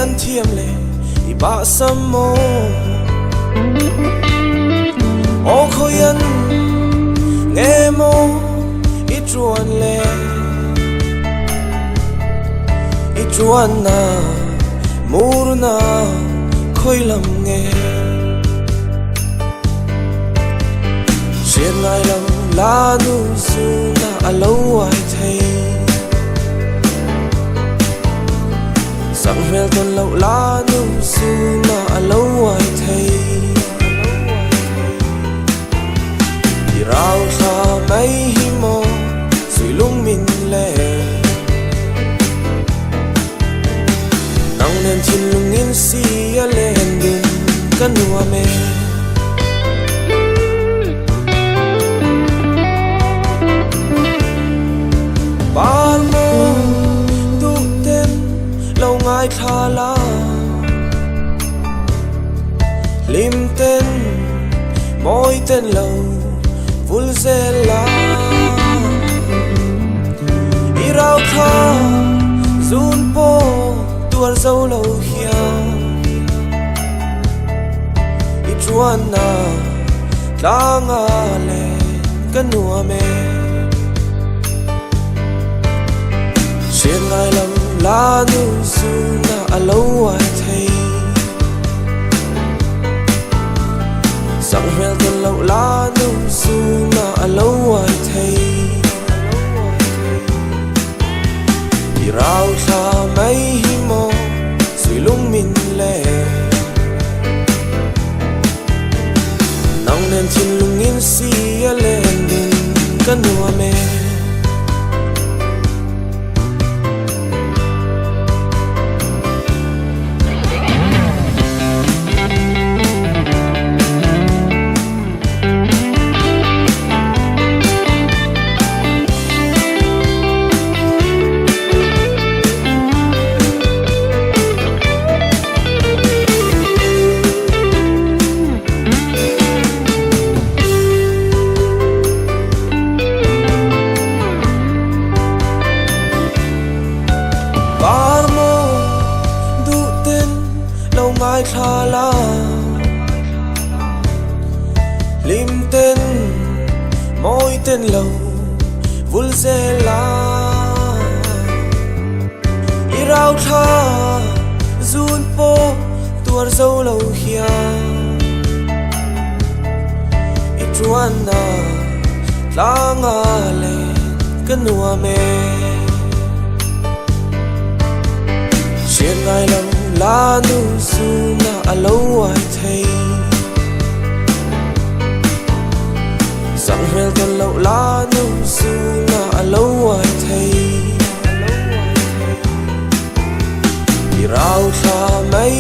kan thiam le I ba samo o khoyan nghe mo I truan le I truan na murna khoi lam nghe xiên ngai lam la nu su na alo ai thei sang mel ton lo la nu su na alo ai thei I rau tha mai hi mo sui lung min le nang nen chin lung in si a len din kan nuwa me ban mo tu ten lâu ngai tha la lim ten môi ten lâu vul zela I rau tha zun po tuar dâu lâu hia I chuan na la nga le kan nuwa me xiên ngai lam la nu su na alo ai thei sang mel ton lo la nu su na alo ai thei I rau tha mai hi mo sui lung min le nang nen chin lung in si a len din kan nuwa me ngai tha la lim ten môi ten lâu vul zela I rau tha zun po tuar dâu lâu hia I truan na la nga le kan nuwa me xiên ngai lam la nu su na alo ai thei sang mel ton lo la nu su na alo ai thei I rau tha mai